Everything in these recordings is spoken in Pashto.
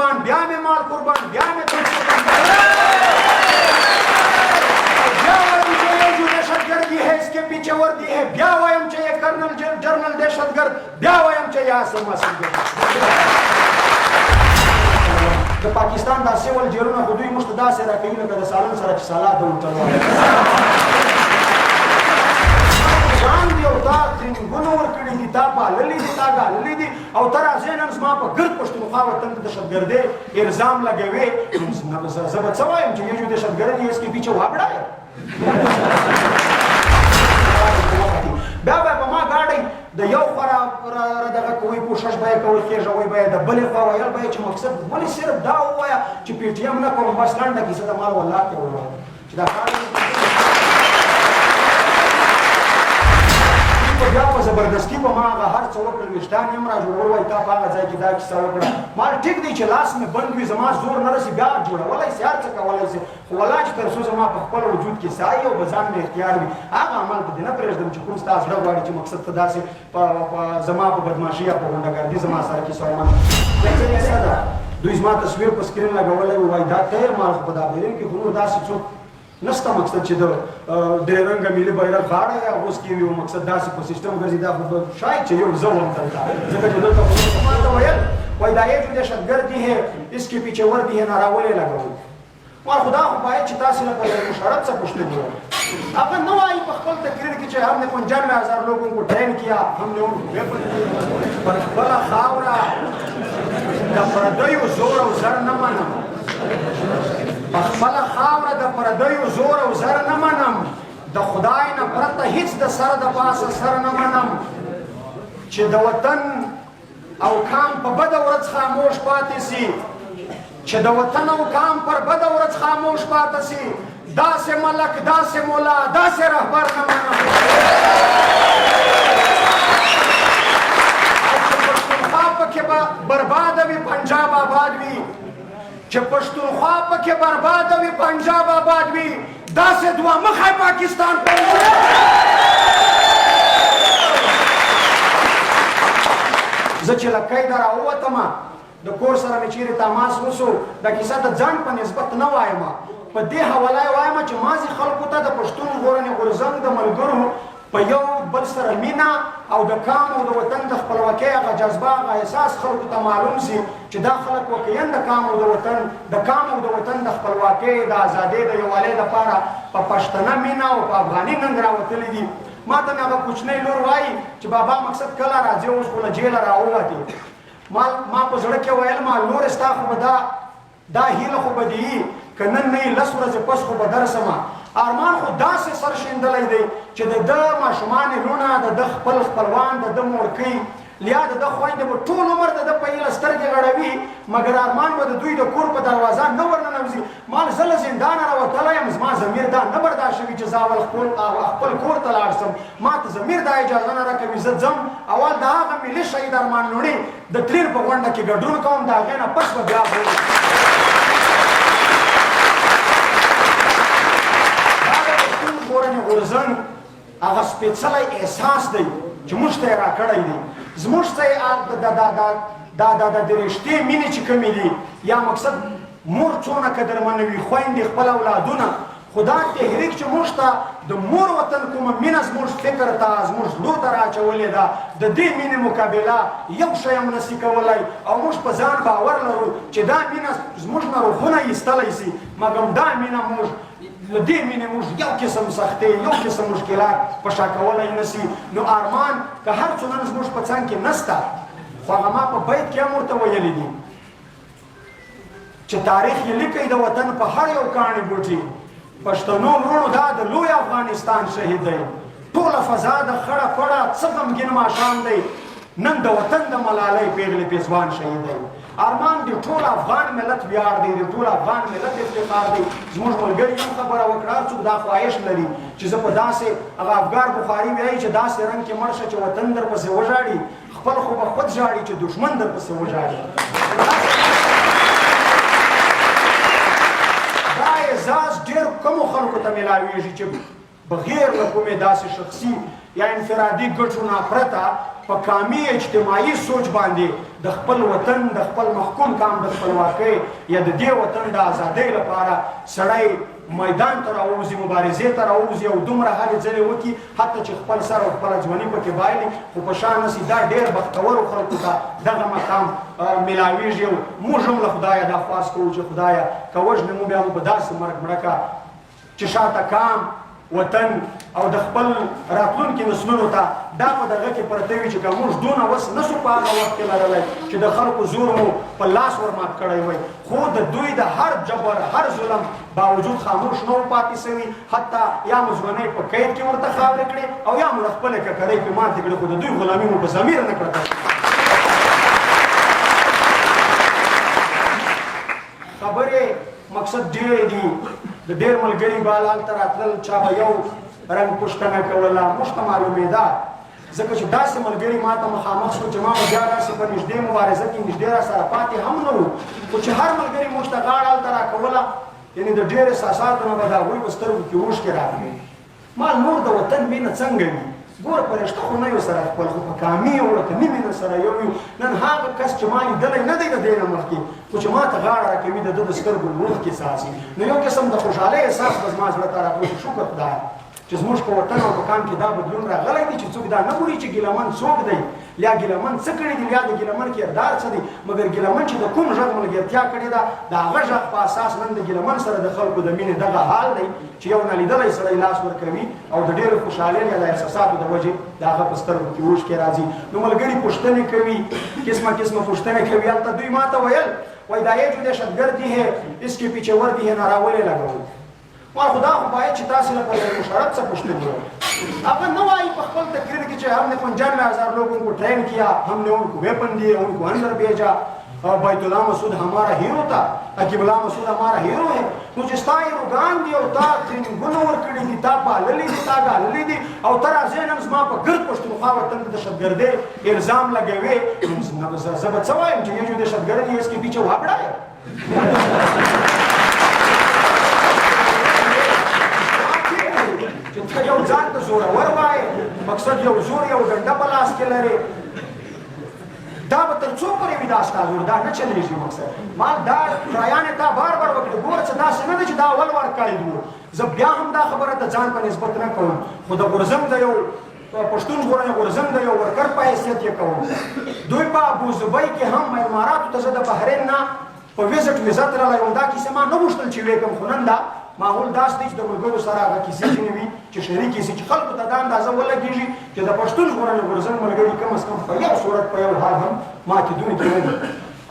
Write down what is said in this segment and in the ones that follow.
قربان بیا مې مال قربان بیا مې تن قربان بیا وایم چې یہ جو دہشتگردی ہے اس کے پیچھے وردی ہے بیا وایم چې یہ کرنل جرنل دہشتگرد بیا وایم چې یہ اسم مسئول د پاکستان دا سیول جیلونه خو دوی موږ ته داسې راکوي لکه د سالن سره چې سالات د موټروان ځان دي او تا ټریننګونه ورکړي دي تا پاللي دي تا ګاللي دي او ته راځې نن زما په ګرد پښتونخوا وطن ته دهشتګردۍ الزام لګوې زه به څه وایم چې یہ جو دهشتګرد ہے اس کے پیچھے وابړه ہے بیا به په ما ګاډۍ د یو خوا دغه کوئ کوشش به یې کول کېږه به یې د بلې خوا ویل به یې چې مقصد ولې صرف دا ووایه چې پی ټي ایم نه کوم بس لنډه کیسه د مال والله کې ووایه چې دا کار بیا په زبردستي په ما هغه هر څه وکړل وجدان یم را جوړول وایي تا په هغه ځای کې دا کیسه وکړه ما ټیک دی چې لاس مې بند وي زما زور نه رسي بیا جوړولی سي هر څه کولی سي خو والله چې تر څو زما په خپل وجود کې سایه او په ځان مې اختیار وي هغه عمل ته دې نه پرېږدم چې کوم ستا زړه غواړي چې مقصد ته داسې زما په بدماشي یا په غونډهګردي زما سره کیسه ومنه څه کیسه ده دوی زما تصویر په سکرین لګولی وي وایي دا تیر مال خو په دا بیرون کې خو نور داسې څوک نشته مقصد چې د درې رنګه ملي بیرغ غاړه یا اوس کې وي مقصد داسې په سیسټم ګرځي دا خو شاید چې یو زه وم دلته ځکه چې دلته خو ما ته ویل وایي دا یہ جو دهشتګردي ہے اس کے پیچھے وردی ہے ناراولې لګوي ما خدا خو باید چې تاسې لپاره یو مشرت څه پوښتنه وکړم هغه نه وایي په خپل تقریر کې چې هم نے 95,000 लोगों को ट्रेन किया हमने उनको पर خپله خاوره د پردیو زور او زر نه منم په خپله خاوره د پردیو زور او زر نه منم د خدای نه پرته هیڅ د سر د پاسه سر نه منم چې د وطن او کام په بده ورځ خاموش پاتې سي چې د وطن او کام پر بده ورځ خاموش پاتې سي داسې ملک داسې مولا داسې رهبر نه منم او چې پښتونخوا پکې به برباد وي پنجاب آباد وي چې پښتونخوا پکې برباد وي پنجاب آباد وي داسې دوه مخی پاکستان زه چې له قیده راووتم د کور سره مې چیرې تماس وسو دا کیسه د ځان په نسبت نه وایم په دې حواله یې وایم چې مازې خلکو ته د پښتون ژغورنې غورځنګ د ملګرو په یو بل سره مینه او د کام او د وطن د خپلواکۍ هغه جذبه هغه احساس خلکو ته معلوم سي چې دا خلک واقعا د کام او د وطن د خپلواکۍ د ازادۍ د یووالۍ لپاره په پښتنه مینه او په افغاني ننګ راوتلي دي ما ته مې هغه کوچنی لور وایي چې بابا مقصد کله راځي اوس خو له جیله راووتې ما په زړه کې ویل ما لور ستا خو به دا هیله خو به دي که نن نه یې 10 ورځې پس خو به درسمه ارمان خو داسې سر شیندلی دی چې د ده ماشومانې لونه د ده خپلوان د ده مورکۍ یا د ده خویندې به ټول عمر د ده په هیله سترګې غړوي مګر ارمان به د دوی د کور په دروازه نه ورننوځي ما زه له زندانه راوتلی یم زما ضمیر دا نه برداشت شوي چې زه اول خپل کور ته لاړ شم ما ته ضمیر دا اجازه نه راکوي زه ځم اول د هغه ملي شهید ارمان لوڼي د ټرین په غونډه کې ګډون کوم د هغې نه پس به بیا غورځنګ هغه سپېڅلی احساس دی چې موږ ته یې راکړی دی زموږ څه یې د رښتې مینې چې کمې دي یا مقصد مور څونه قدرمنه وي خویندې خپل اولادونه خو دا تحریک چې موږ ته د مور وطن کومه مینه زموږ فکر ته زموږ زړو ته راچولې ده د دې مینې مقابله یو شی هم نسي کولی او موږ په ځان باور لرو چې دا مینه زموږ نه روحونه ایستلی سي مګر دا مینه موږ له دې مینې موږ یو قسم سختۍ یو قسم مشکلات په شا کولی نسي نو ارمان که هر څه نن زموږ په څنګ کې نسته خو هغه ما په بیت کې هم ورته ویلي دي چې تاریخ یې لیکئ د وطن په هر یو کاڼي بوټي پښتنو وروڼو دا د لوی افغانستان شهید دی ټوله فضا د خړه پړه څه غمګین ماښام دی نن د وطن د ملالۍ پیغلې پیزوان شهید دی ارمان دی ټول افغان ملت ویاړ دی د ټول افغان ملت افتخار دی زموږ ملګري هم خبره وکړه څوک دا خواهش لري چې زه په داسې هغه افګار بخاري وایي چې داسې رنګ کې مړ شه چې وطن درپسې وژاړي خپل خو به خود ژاړي چې دښمن درپسې وژاړي دا اعزاز ډېر کمو خلکو ته میلاویږي چې بغیر له کومې داسې شخصي یا انفرادي ګټو نه پرته په کامي اجتماعي سوچ باندې د خپل وطن د خپل محکوم کام د خپلواکۍ یا د دې وطن د ازادۍ لپاره سړی میدان ته راووځي مبارزې ته راووځي او دومره هلې ځلې وکړي حتی چې خپل سر او خپله ځواني پکې بایلي خو په شا نسي دا ډېر بختورو خلکو ته دغه مقام میلاویږي او موږ هم له خدایه دا خواست کوو چې خدایه که وژنې مو بیا مو په داسې مرګ مړه کړه چې شاته کام وطن او د خپل راتلونکي نسلونو ته دا په دغه کې پرته وي چې که موږ دونه وس نسو په هغه وخت کې لرلی چې د خلکو زور مو په لاس ورمات کړی وی خو د دوی د هر جبر هر ظلم باوجود خاموش نه و پاتې سوي حتی یا مو ژوندۍ په قید کې ورته خاورې کړې او یا مو د خپلې ککرۍ پې ماتې کړې خو د دوی غلامي مو په ضمیر نه کړه خبرې مقصد ډېرې دي د ډېر ملګري به هلته راتلل چا به یو رنګ پوښتنه کوله موږ ته معلومېده ځکه چې داسې ملګري ما ته مخامخ شو چې ما به بیا داسې په نږدې مبارزه کې نږدې را سره پاتې هم نه وو خو چې هر ملګري موږ ته غاړه هلته راکوله یعنې د ډېر احساساتو نه به د هغوی په سترګو کې اوښکې راغلې ما نور د وطن مینه څنګه وي ګوره په رشته خو نه یو سره خپل خو په کامي او ورته نه مینه سره یو یو نن هغه کس چې ما لیدلی نه دی د دې نه مخکې خو چې ما ته غاړه راکوي د ده د سترګو اوښکې څاڅي نو یو قسم د خوشحالۍ احساس به زما زړه ته راغلی شکر خدایه چې زموږ په وطن او په کام کې دا بدلون راغلی دی چې څوک دا نه ګوري چې ګیلمن څوک دی یا ګیلمن څه کړي دي یا د ګیلمن کردار څه دی مګر ګیلمن چې د کوم غږ ملګرتیا کړې ده د هغه غږ په اساس نن د ګیلمن سره د خلکو د مینې دغه حال دی چې یو نالیدلی سړی لاس ورکوي او د ډېرو خوشحالۍ یا د احساساتو د وجې د هغه په سترګو کې اوښکې راځي نو ملګري پوښتنې کوي قسمه قسمه پوښتنې کوي هلته دوی ما ته ویل وایي دا یہ جو دهشتګردي ہے اس کے پیچھے وردی ہے ناراولې لګوي ما خدا خو باید چې تاسې لپاره یو مشرف څه پوښتنې وکړو هغه نه وایي په خپل تقریر کې چې ہم نے 95,000 لوگوں کو ٹرین کیا ہم نے ان کو ویپن دیے ان کو اندر بھیجا بیت اللہ مسعود ہمارا ہیرو تھا حکیم اللہ مسعود ہمارا ہیرو ہے نو چې ستا هیروګان دي او تا ټریننګونه ورکړي دي تا پاللي دي تا ګاللي دي او ته راځې نن زما په ګرد پښتونخوا وطن ته دهشتګردۍ الزام لګوې زه به څه وایم چې یہ جو دهشتګرد ہے اس کے پیچھے وابڑا ہے چې ته یو ځان ته زورور وایې مقصد یو زور یو ډنډه په لاس کې لرې دا به تر څو پورې وي دا ستا زور دا نه چلېږي مقصد ما دا ټرایانې تا بار بار وکړې ګوره څه داسې نه ده چې دا اول وار کړی وو زه بیا هم دا خبره د ځان په نسبت نه کوم خو د غورځنګ د یو پښتون ژغورنې غورځنګ د یو ورکر په حیثیت یې کوم دوی په ابوظبي کې هم اماراتو ته زه د بحرین نه په ویزټ ویزا تللی وم دا کیسې ما نه غوښتل چې ویې کړم خو نن دا ماحول داسې دی چې د ملګرو سره هغه کیسې ځینې وي چې شریکې سي چې خلکو ته دا اندازه ولګېږي چې د پښتون ژغورنې غورځنګ ملګري کم از کم په یو صورت په یو حال هم ماتېدونکي نه دي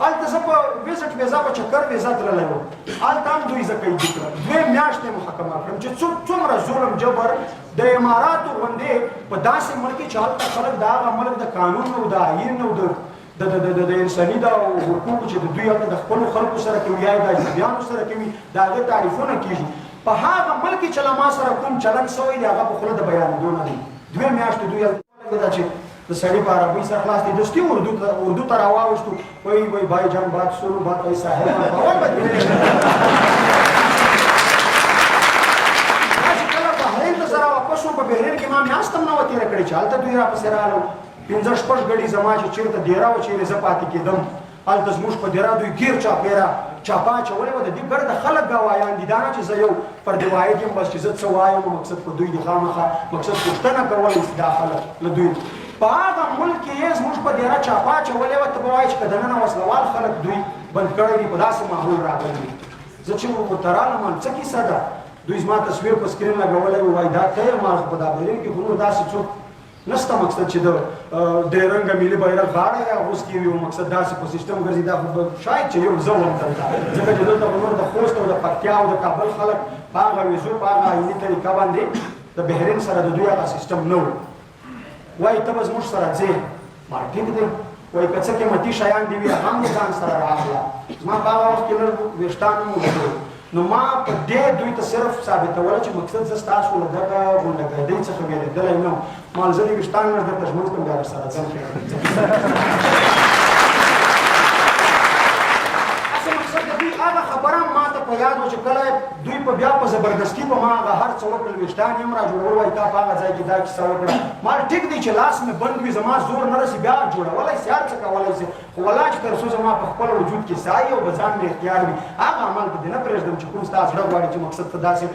هلته زه په ویزټ ویزا په چکر ویزا تللی وم هلته هم دوی زه قیدي کړم 2 میاشتې محاکمه کړم چې څومره ظلم جبر د اماراتو غوندې په داسې ملک کې چې هلته خلک د هغه ملک د قانون او د آیین او د انساني د حقوقو چې د دوی هلته د خپلو خلکو سره کوي یا د اجنبیانو سره کوي د هغې تعریفونه کېږي په هغه ملک چې له ما سره کوم چلند سوی دی هغه په خوله د بیانېدو نه دی 2 میاشتې دوی هلته ده چې د سړي په عربۍ سره خلاص دی دستي اردو ته راواوښتو وایي بھائی جان بات سنو بات ایسا ہے باور به دې چې کله بحرین ته زه راواپس شوم په بحرین کې ما میاشت هم نه وه تېره کړې چې هلته دوی راپسې راغلل 5-6 ګړي زما چې چېرته دیره وه چېرې زه پاتې کېدم هلته زموږ په دیره دوی ګیر چاپېره چاپا اچولې وه د دې ګرده خلک ګوایان دي دا نه چې زه یو پر دیواید یم بس چې زه څه وایم مقصد په دوی دي خامخا مقصد پوښتنه کولی شي دا خلک له دوی په هغه ملک کې یې زموږ په دیره چاپا اچولې وه ته به وایې چې که دننه وسلوال خلک دوی بند کړی دي په داسې ماحول راغلی دي زه چې ورته رالم څه کیسه ده دوی زما تصویر په سکرین لګولی وو وایي دا ته یې ما په دا بهرین کې خو نور داسې څوک نسته مقصد چې د درې رنګه ملي بیرغ غاړه یې اغوستې وي مقصد داسې په سیسټم ګرځي دا خو شاید چې یو زه وم دلته ځکه چې دلته به نور د خوست او د پکتیا او د کابل خلک په هغه ویزو په هغه آییني طریقه باندې د بحرین سره د دوی هغه سیسټم نه و وایي ته به زموږ سره ځې ما ټیک دی وایي که څه قیمتي شیان دي وي هغه هم دې ځان سره رااخله زما په هغه وخت کې لږ ویښتان هم ولیدل نو ما په دې دوی ته صرف ثابتوله چې مقصد زه ستاسو له دغه غونډګردۍ څخه وېرېدلی نه وم ما زه دې ویښتان لږ درته ژمنځ کړم بیا درسره ځم اصل مقصد د دوی هغه خبره ما ته په یاد و چې کله دوی په بیا په زبردستي په ما هغه هر څه وکړل ویښتان یې هم را جوړول وایي تا په هغه ځای کې دا کیسه وکړه ما ټیک دی چې لاس مې بند وي زما زور نه رسي بیا جوړولی سي هر څه کولی سي خو والله چې تر څو زما په خپل وجود کې سایه او په ځان مې اختیار وي هغه عمل ته دې نه پرېږدم چې کوم ستا زړه غواړي چې مقصد ته داسې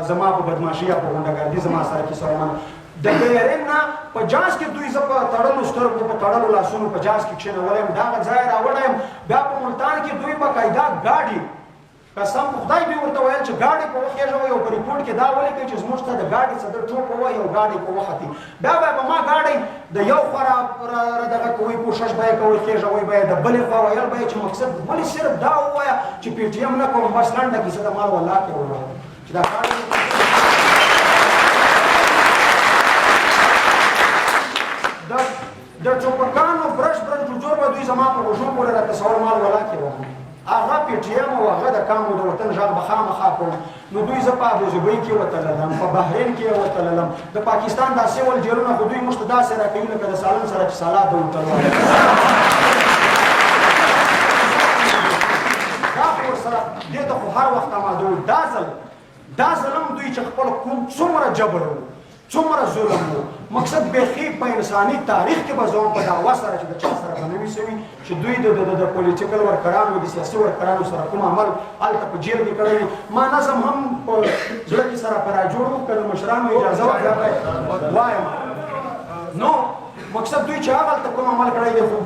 زما په بدماشي یا په غونډهګردي زما سره کیسه ومنه د بیرین نه په جاز کې دوی زه په تړلو سترګو په تړلو لاسونو په جاز کې کښېنولی یم دغه ځای راوړی یم بیا په ملتان کې دوی باقاعده ګاډي قسم په خدای دوی ورته ویل چې ګاډي په وخېژوئ او په ریپورټ کې دا ولیکئ چې زموږ ته د ګاډي صدر ټوپ ووایي او ګاډي په وختي بیا به په ما ګاډی د یو خوا دغه کوئ کوښښ به یې کوئ خېژوئ به یې د بلې خوا ویل به یې چې مقصد ولې صرف دا ووایه چې پی ټي ایم نه کوم بس لنډه کیسه د مال والله کې ووایه چې دا ګاډي د ټوپکانو برش جوړ به دوی زما په غوږو پورې راته سوال مال ولا کې وهم هغه پی ټي ایم او هغه د کامو د وطن غږ به خامخا کوم نو دوی زه په ابوظبي کې وتللم په بحرین کې وتللم د پاکستان داسې ول جیلونه خو دوی موږ ته داسې راکوي لکه د سالن سره چې سالات ته وتل دا خو ورسره دې ته خو هر وخت اماده وو دا ظلم دوی چې خپل کوم څومره جبر وو څومره ظلم وو مقصد بیخي په انساني تاریخ کې به زموږ په دعوا سره چې د چا سره به نه وي سوي چې دوی د پولیټیکل ورکرانو د سیاسي ورکرانو سره کوم عمل هلته په جیل کې کړی وي ما نظم هم په زړه کې سره په راجوړ وو که د مشرانو اجازه وکړه وایم نو مقصد دوی چې هغه هلته کوم عمل کړی دی خو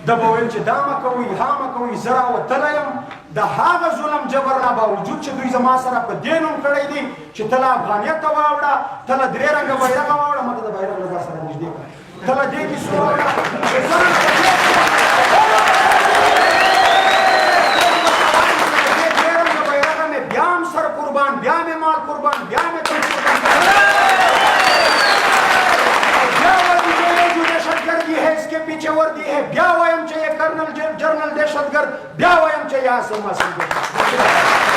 ده به ویل چې دا مه کوئ ها مه کوئ زه راوتلی یم د هغه ظلم جبر نه باوجود چې دوی زما سره په دې نوم کړی دي چې ته له افغانیت ته واوړه ته له درې رنګه بیرغ واوړه ما ته د بیرغ له ځان سره نږدې کړه ته له دې کیسو واوړه چې ځان په دې رنګه بیرغه مې بیا هم سر قربان بیا مې مال قربان بیا مې تن قربان दहशतगर्दी है इसके पीछे वर्दी है ब्या वयम चाहिए कर्नल जर्नल दहशतगर्द ब्या वयम चाहिए आसिम